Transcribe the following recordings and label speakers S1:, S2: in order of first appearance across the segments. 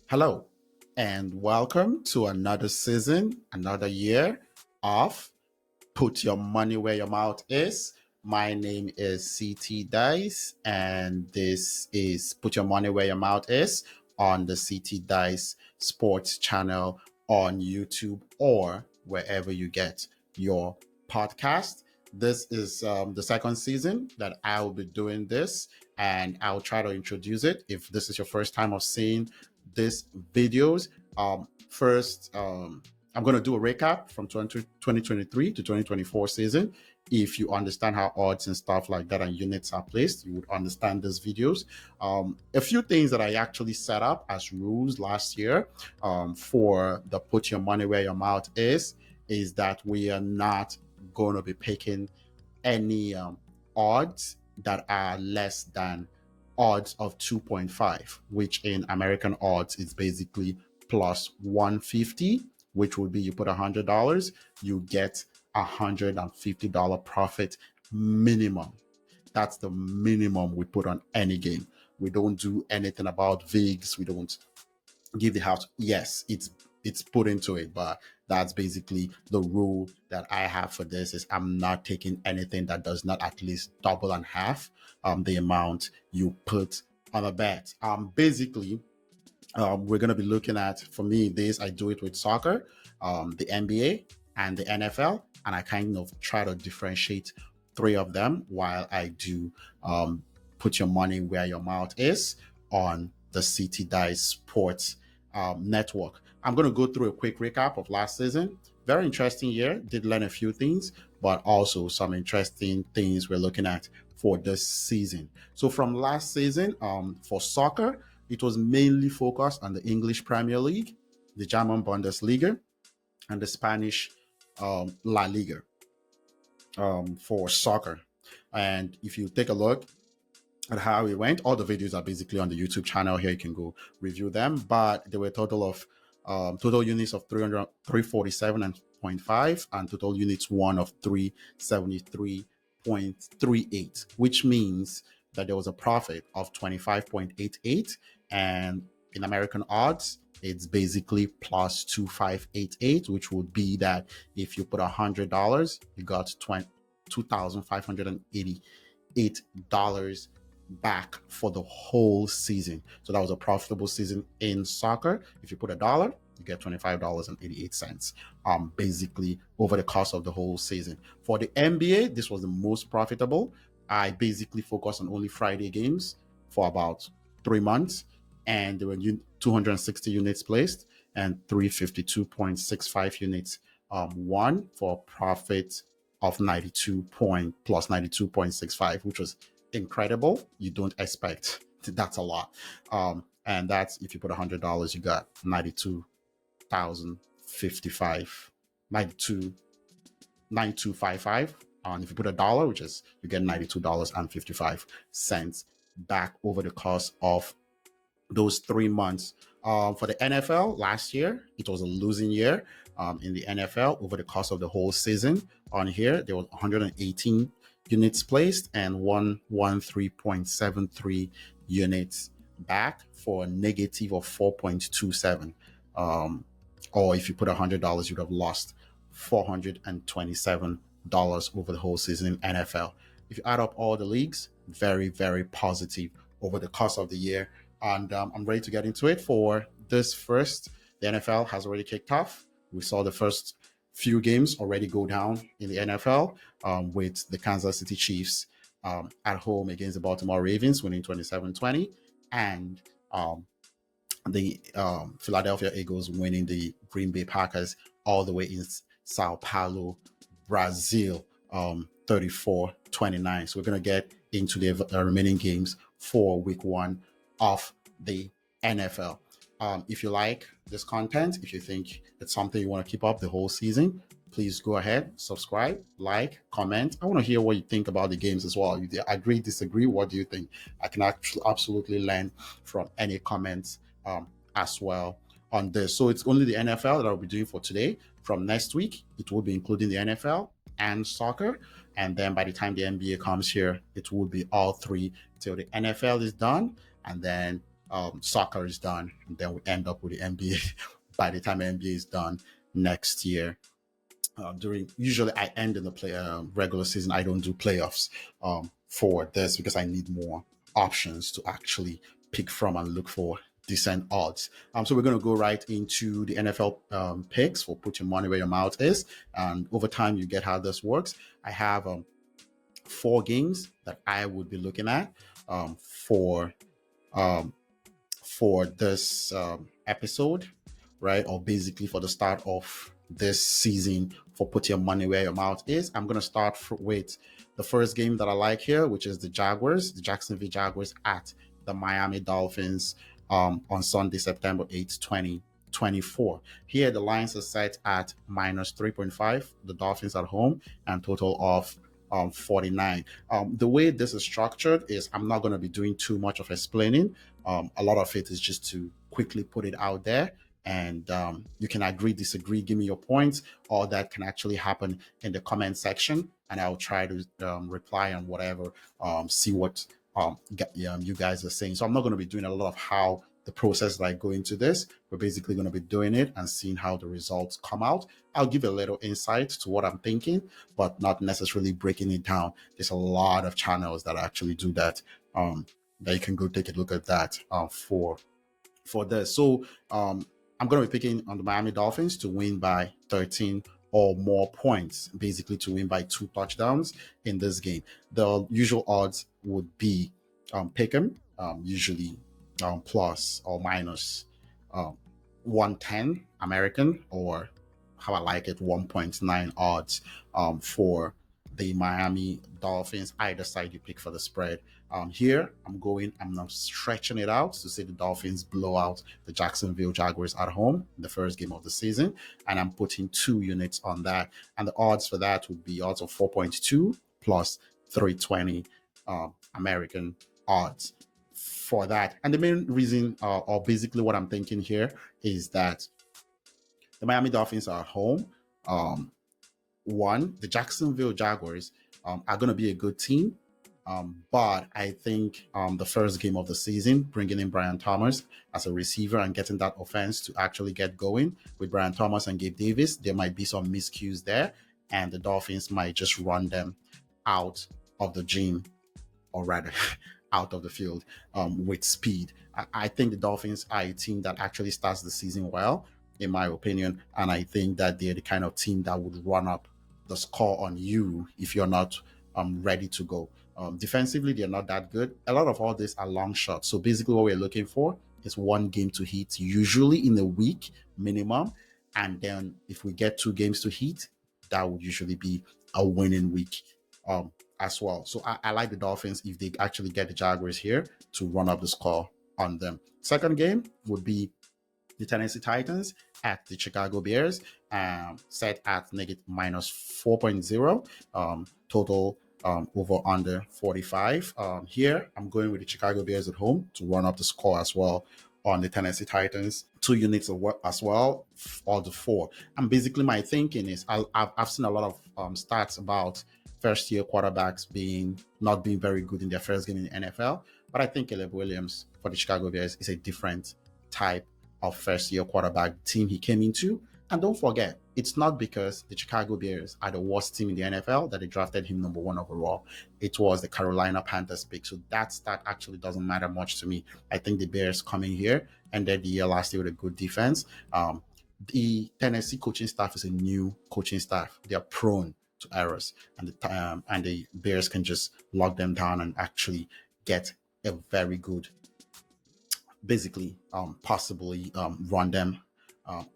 S1: Hello, and welcome to another season, another year of Put Your Money Where Your Mouth Is. My name is CT Dice, and this is Put Your Money Where Your Mouth Is on the CT Dice Sports channel on YouTube or wherever you get your podcast. This is the second season that I will be doing this, and I'll try to introduce it. If this is your first time of seeing these videos, first, I'm going to do a recap from 2023 to 2024 season. If you understand how odds and stuff like that and units are placed, you would understand these videos. A few things that I actually set up as rules last year for the Put Your Money Where Your Mouth is that we are not going to be picking any odds that are less than odds of 2.5, which in American odds is basically plus 150, which would be you put $100, you get $150 profit minimum. That's the minimum we put on any game. We don't do anything about VIGs. We don't give the house. Yes, it's put into it, but that's basically the rule that I have for this is I'm not taking anything that does not at least double and half the amount you put on a bet. Basically, we're going to be looking at, for me, this, I do it with soccer, the NBA and the NFL, and I kind of try to differentiate three of them while I do Put Your Money Where Your Mouth Is on the CT Dice Sports network. I'm going to go through a quick recap of last season. Very interesting year. Did learn a few things, but also some interesting things we're looking at for this season. So from last season, for soccer, it was mainly focused on the English Premier League, the German Bundesliga, and the Spanish La Liga for soccer. And if you take a look at how it went, all the videos are basically on the YouTube channel here. You can go review them. But there were a total of total units of 347 and 0.5 and total units won of 373.38, which means that there was a profit of 25.88, and in American odds it's basically plus 2588, which would be that if you put $100 you got $2,588 back for the whole season. So that was a profitable season in soccer. If you put $1, you get $25.88, basically over the course of the whole season. For the NBA, this was the most profitable. I basically focused on only Friday games for about 3 months, and there were 260 units placed and 352.65 units won for a profit of 92.65, which was incredible. You don't expect that's a lot. And that's if you put $100, you got 92,055, 92,9255. And if you put $1, which is you get $92.55 back over the course of those 3 months. For the NFL last year, it was a losing year in the NFL over the course of the whole season. On here, there was 118 units placed and 113.73 units back for a negative of 4.27. Or if you put $100, you'd have lost $427 over the whole season in NFL. If you add up all the leagues, very, very positive over the course of the year. And I'm ready to get into it. For this first, the NFL has already kicked off. We saw the first few games already go down in the NFL with the Kansas City Chiefs at home against the Baltimore Ravens, winning 27-20, and the Philadelphia Eagles winning the Green Bay Packers all the way in Sao Paulo, Brazil, 34-29. So we're going to get into the remaining games for week one of the NFL. If you like this content, if you think it's something you want to keep up the whole season, please go ahead, subscribe, like, comment. I want to hear what you think about the games as well. You agree, disagree? What do you think? I can actually absolutely learn from any comments as well on this. So it's only the NFL that I'll be doing for today. From next week, it will be including the NFL and soccer. And then by the time the NBA comes here, it will be all three till the NFL is done. And then soccer is done, and then we end up with the NBA by the time NBA is done next year. During usually I end in the play regular season. I don't do playoffs for this because I need more options to actually pick from and look for decent odds. So we're going to go right into the NFL picks for put your money where your mouth is, and over time you get how this works. I have 4 games that I would be looking at um, for um, for this episode, right? Or basically for the start of this season for put your money where your mouth is. I'm going to start with the first game that I like here, which is the Jaguars, the Jacksonville Jaguars at the Miami Dolphins on Sunday, September 8th, 2024. Here, the lines are set at minus 3.5, the Dolphins at home, and total of 49. The way this is structured is I'm not going to be doing too much of explaining. A lot of it is just to quickly put it out there, and you can agree, disagree, give me your points. All that can actually happen in the comment section, and I'll try to reply on whatever, see what you guys are saying. So I'm not going to be doing a lot of how the process like go into this. We're basically going to be doing it and seeing how the results come out. I'll give a little insight to what I'm thinking, but not necessarily breaking it down. There's a lot of channels that actually do that. That you can go take a look at that for this. So I'm going to be picking on the Miami Dolphins to win by 13 or more points, basically to win by 2 touchdowns in this game. The usual odds would be pick 'em, usually plus or minus um, 110 American, or how I like it, 1.9 odds for the Miami Dolphins. Either side you pick for the spread. Here, I'm now stretching it out to see the Dolphins blow out the Jacksonville Jaguars at home in the first game of the season. And I'm putting 2 units on that. And the odds for that would be odds of 4.2 plus 320 American odds for that. And the main reason, or basically what I'm thinking here, is that the Miami Dolphins are at home. One, the Jacksonville Jaguars are going to be a good team. But I think the first game of the season, bringing in Brian Thomas as a receiver and getting that offense to actually get going with Brian Thomas and Gabe Davis, there might be some miscues there, and the Dolphins might just run them out of the gym, or rather out of the field with speed. I think the Dolphins are a team that actually starts the season well, in my opinion, and I think that they're the kind of team that would run up the score on you if you're not ready to go. Defensively, they're not that good. A lot of all this are long shots. So basically, what we're looking for is 1 game to hit, usually in a week minimum. And then if we get 2 games to hit, that would usually be a winning week as well. So I like the Dolphins if they actually get the Jaguars here to run up the score on them. Second game would be the Tennessee Titans at the Chicago Bears, set at negative minus 4.0, total over under 45. Here, I'm going with the Chicago Bears at home to run up the score as well on the Tennessee Titans. 2 units as well, all the 4. And basically, my thinking is I've seen a lot of stats about first-year quarterbacks not being very good in their first game in the NFL. But I think Caleb Williams for the Chicago Bears is a different type of first-year quarterback team he came into. And don't forget, it's not because the Chicago Bears are the worst team in the NFL that they drafted him number 1 overall. It was the Carolina Panthers pick. So that stat actually doesn't matter much to me. I think the Bears coming here ended the year last year with a good defense. The Tennessee coaching staff is a new coaching staff. They are prone to errors, and the Bears can just lock them down and actually get a very good, basically possibly run them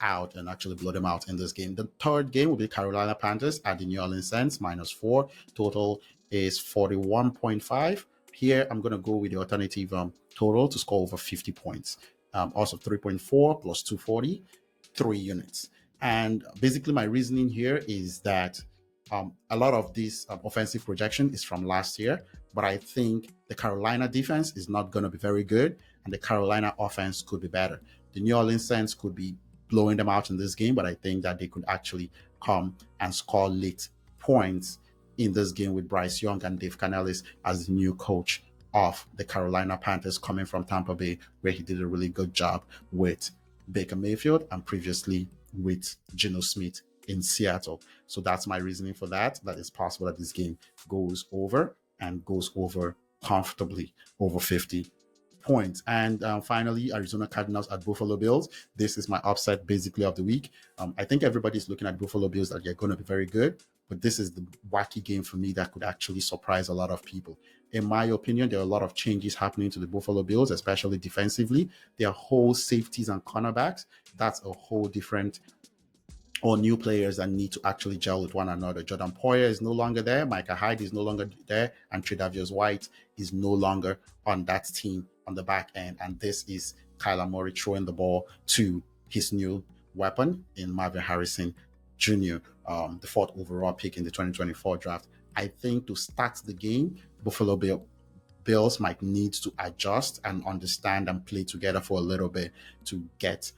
S1: out and actually blow them out in this game. The third game will be Carolina Panthers at the New Orleans Saints, -4. Total is 41.5. Here, I'm going to go with the alternative total to score over 50 points. Also 3.4 plus 240, 3 units. And basically my reasoning here is that a lot of this offensive projection is from last year, but I think the Carolina defense is not going to be very good, and the Carolina offense could be better. The New Orleans Saints could be blowing them out in this game, but I think that they could actually come and score late points in this game with Bryce Young and Dave Canellis as the new coach of the Carolina Panthers coming from Tampa Bay, where he did a really good job with Baker Mayfield and previously with Geno Smith in Seattle. So that's my reasoning for that. That it's possible that this game goes over and goes over comfortably over 50 points. And finally, Arizona Cardinals at Buffalo Bills. This is my upset basically of the week. I think everybody's looking at Buffalo Bills that they're going to be very good, but this is the wacky game for me that could actually surprise a lot of people. In my opinion, there are a lot of changes happening to the Buffalo Bills, especially defensively. Their whole safeties and cornerbacks, that's a whole different or new players that need to actually gel with one another. Jordan Poyer is no longer there. Micah Hyde is no longer there. And Tre'Davious White is no longer on that team on the back end. And this is Kyler Murray throwing the ball to his new weapon in Marvin Harrison Jr., the fourth overall pick in the 2024 draft. I think to start the game, Buffalo Bills might need to adjust and understand and play together for a little bit to get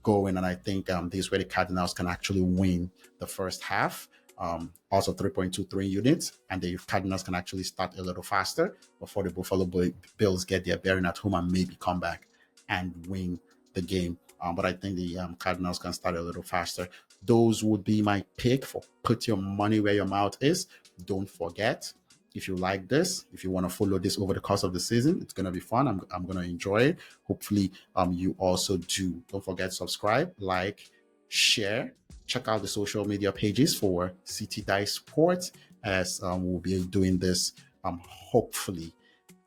S1: going. And I think this is where the Cardinals can actually win the first half. Also 3.23 units, and the Cardinals can actually start a little faster before the Buffalo Bills get their bearing at home and maybe come back and win the game. But I think the Cardinals can start a little faster. Those would be my pick for put your money where your mouth is. Don't forget, if you like this, if you want to follow this over the course of the season, it's going to be fun. I'm going to enjoy it. Hopefully, you also do. Don't forget, subscribe, like, share. Check out the social media pages for CT Dice Sports, as we'll be doing this hopefully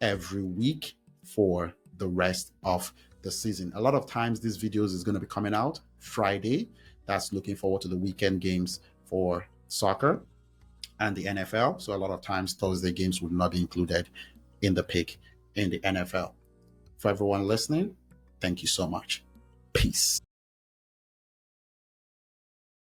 S1: every week for the rest of the season. A lot of times, these videos is going to be coming out Friday. That's looking forward to the weekend games for soccer and the NFL. So a lot of times Thursday games would not be included in the pick in the NFL. For everyone listening, thank you so much. Peace.